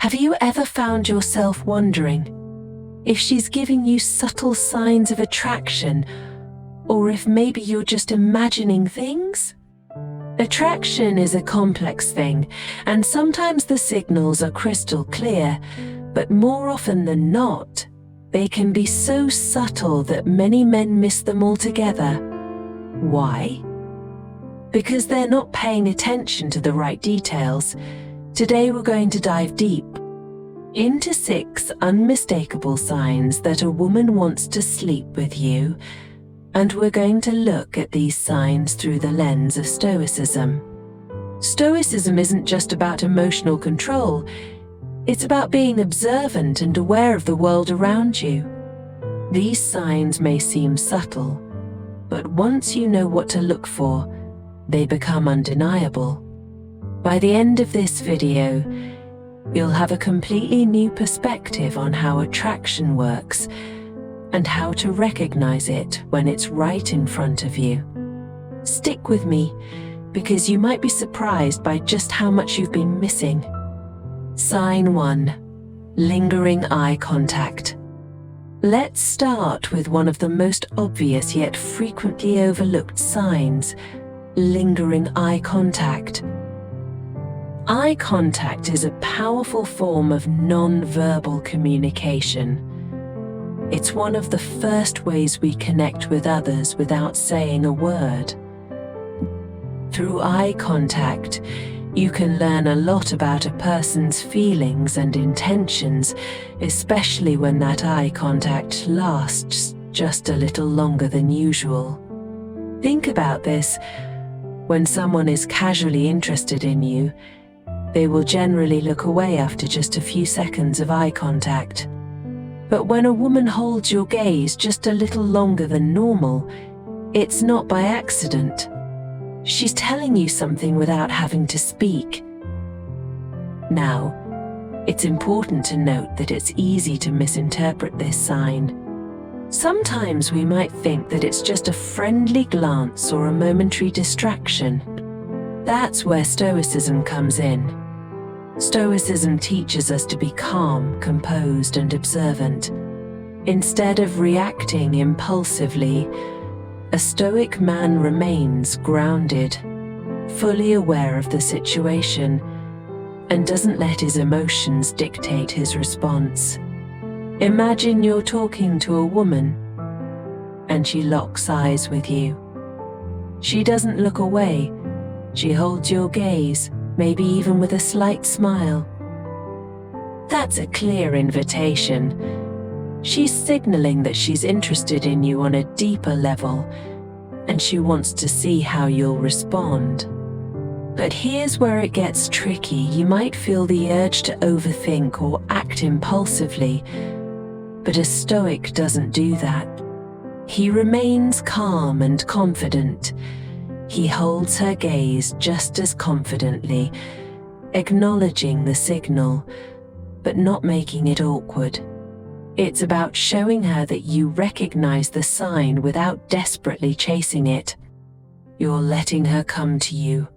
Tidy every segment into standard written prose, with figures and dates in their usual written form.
Have you ever found yourself wondering if she's giving you subtle signs of attraction, or if maybe you're just imagining things? Attraction is a complex thing, and sometimes the signals are crystal clear, but more often than not, they can be so subtle that many men miss them altogether. Why? Because they're not paying attention to the right details. Today we're going to dive deep into 6 unmistakable signs that a woman wants to sleep with you, and we're going to look at these signs through the lens of Stoicism. Stoicism isn't just about emotional control, it's about being observant and aware of the world around you. These signs may seem subtle, but once you know what to look for, they become undeniable. By the end of this video, you'll have a completely new perspective on how attraction works and how to recognize it when it's right in front of you. Stick with me, because you might be surprised by just how much you've been missing. Sign 1. Lingering eye contact. Let's start with one of the most obvious yet frequently overlooked signs: lingering eye contact. Eye contact is a powerful form of non-verbal communication. It's one of the first ways we connect with others without saying a word. Through eye contact, you can learn a lot about a person's feelings and intentions, especially when that eye contact lasts just a little longer than usual. Think about this. When someone is casually interested in you, they will generally look away after just a few seconds of eye contact. But when a woman holds your gaze just a little longer than normal, it's not by accident. She's telling you something without having to speak. Now, it's important to note that it's easy to misinterpret this sign. Sometimes we might think that it's just a friendly glance or a momentary distraction. That's where Stoicism comes in. Stoicism teaches us to be calm, composed, and observant. Instead of reacting impulsively, a Stoic man remains grounded, fully aware of the situation, and doesn't let his emotions dictate his response. Imagine you're talking to a woman, and she locks eyes with you. She doesn't look away. She holds your gaze, maybe even with a slight smile. That's a clear invitation. She's signaling that she's interested in you on a deeper level, and she wants to see how you'll respond. But here's where it gets tricky. You might feel the urge to overthink or act impulsively, but a Stoic doesn't do that. He remains calm and confident. He holds her gaze just as confidently, acknowledging the signal, but not making it awkward. It's about showing her that you recognize the sign without desperately chasing it. You're letting her come to you,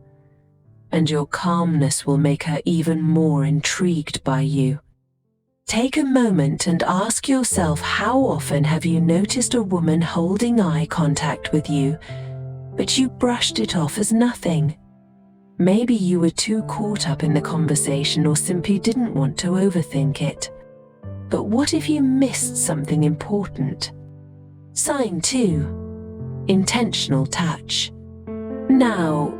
and your calmness will make her even more intrigued by you. Take a moment and ask yourself, how often have you noticed a woman holding eye contact with you, but you brushed it off as nothing? Maybe you were too caught up in the conversation or simply didn't want to overthink it. But what if you missed something important? Sign 2. Intentional touch. Now,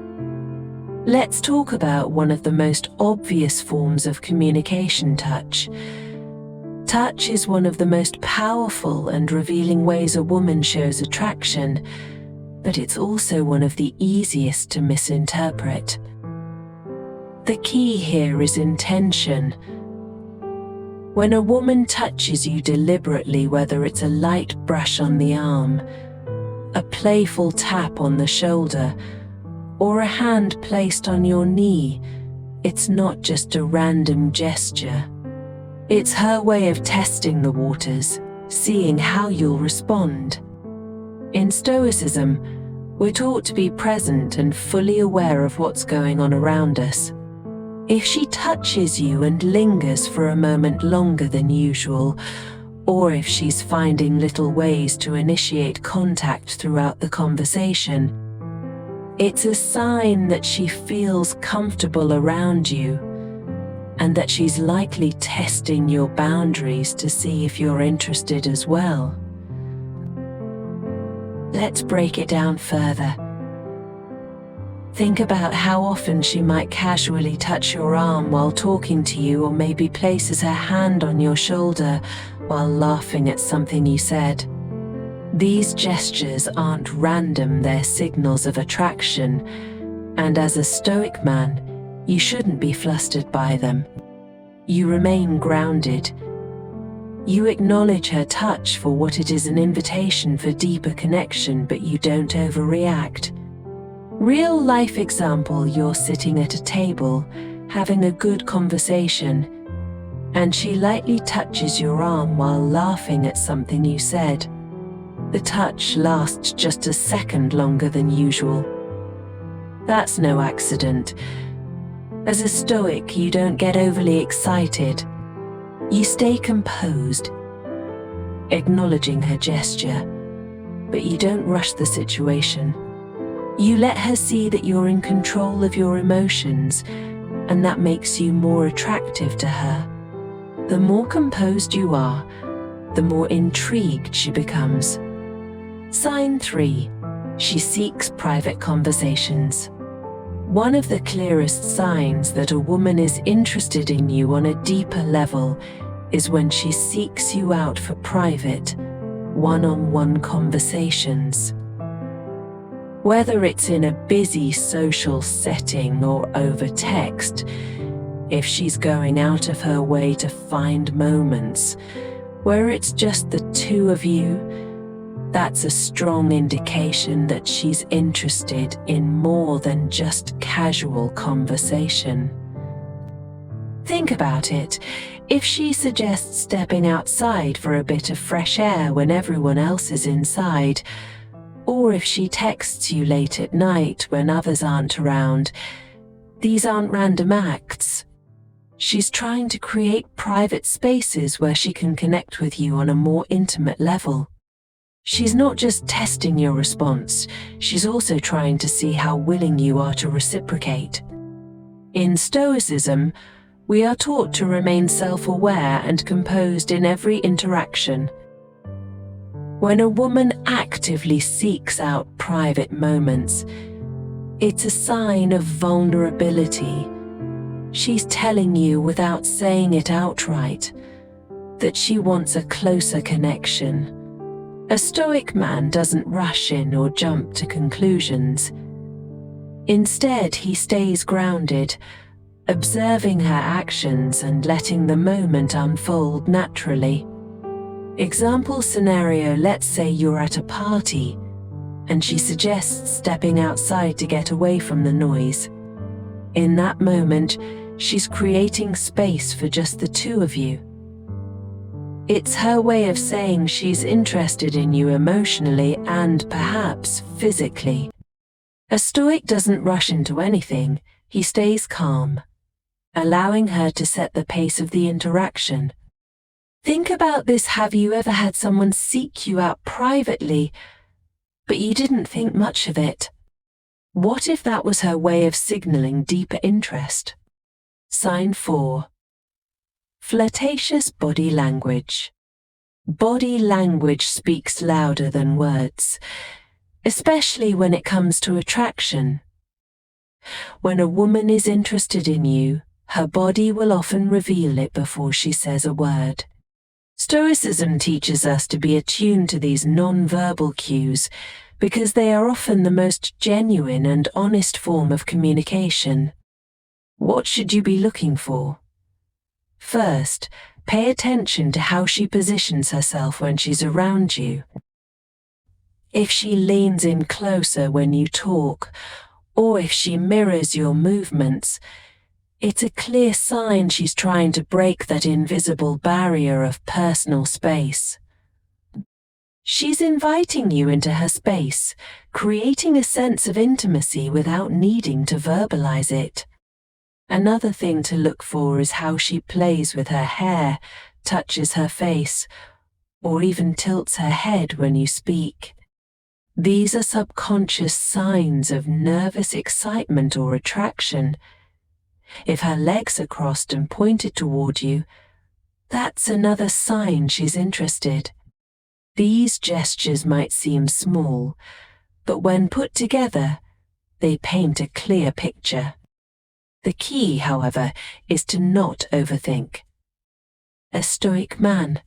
let's talk about one of the most obvious forms of communication: touch. Touch is one of the most powerful and revealing ways a woman shows attraction, but it's also one of the easiest to misinterpret. The key here is intention. When a woman touches you deliberately, whether it's a light brush on the arm, a playful tap on the shoulder, or a hand placed on your knee, it's not just a random gesture. It's her way of testing the waters, seeing how you'll respond. In Stoicism, we're taught to be present and fully aware of what's going on around us. If she touches you and lingers for a moment longer than usual, or if she's finding little ways to initiate contact throughout the conversation, it's a sign that she feels comfortable around you and that she's likely testing your boundaries to see if you're interested as well. Let's break it down further. Think about how often she might casually touch your arm while talking to you, or maybe places her hand on your shoulder while laughing at something you said. These gestures aren't random, they're signals of attraction, and as a Stoic man, you shouldn't be flustered by them. You remain grounded. You acknowledge her touch for what it is, an invitation for deeper connection, but you don't overreact. Real life example, you're sitting at a table, having a good conversation, and she lightly touches your arm while laughing at something you said. The touch lasts just a second longer than usual. That's no accident. As a Stoic, you don't get overly excited. You stay composed, acknowledging her gesture, but you don't rush the situation. You let her see that you're in control of your emotions, and that makes you more attractive to her. The more composed you are, the more intrigued she becomes. Sign 3. She seeks private conversations. One of the clearest signs that a woman is interested in you on a deeper level is when she seeks you out for private, one-on-one conversations. Whether it's in a busy social setting or over text, if she's going out of her way to find moments where it's just the two of you, that's a strong indication that she's interested in more than just casual conversation. Think about it. If she suggests stepping outside for a bit of fresh air when everyone else is inside, or if she texts you late at night when others aren't around, these aren't random acts. She's trying to create private spaces where she can connect with you on a more intimate level. She's not just testing your response, she's also trying to see how willing you are to reciprocate. In Stoicism, we are taught to remain self-aware and composed in every interaction. When a woman actively seeks out private moments, it's a sign of vulnerability. She's telling you without saying it outright that she wants a closer connection. A Stoic man doesn't rush in or jump to conclusions. Instead, he stays grounded, observing her actions and letting the moment unfold naturally. Example scenario, let's say you're at a party and she suggests stepping outside to get away from the noise. In that moment, she's creating space for just the two of you. It's her way of saying she's interested in you emotionally and perhaps physically. A Stoic doesn't rush into anything, he stays calm, allowing her to set the pace of the interaction. Think about this. Have you ever had someone seek you out privately, but you didn't think much of it? What if that was her way of signaling deeper interest? Sign 4. Flirtatious body language. Body language speaks louder than words, especially when it comes to attraction. When a woman is interested in you, her body will often reveal it before she says a word. Stoicism teaches us to be attuned to these non-verbal cues because they are often the most genuine and honest form of communication. What should you be looking for? First, pay attention to how she positions herself when she's around you. If she leans in closer when you talk, or if she mirrors your movements, it's a clear sign she's trying to break that invisible barrier of personal space. She's inviting you into her space, creating a sense of intimacy without needing to verbalize it. Another thing to look for is how she plays with her hair, touches her face, or even tilts her head when you speak. These are subconscious signs of nervous excitement or attraction. If her legs are crossed and pointed toward you, that's another sign she's interested. These gestures might seem small, but when put together, they paint a clear picture. The key, however, is to not overthink. A Stoic man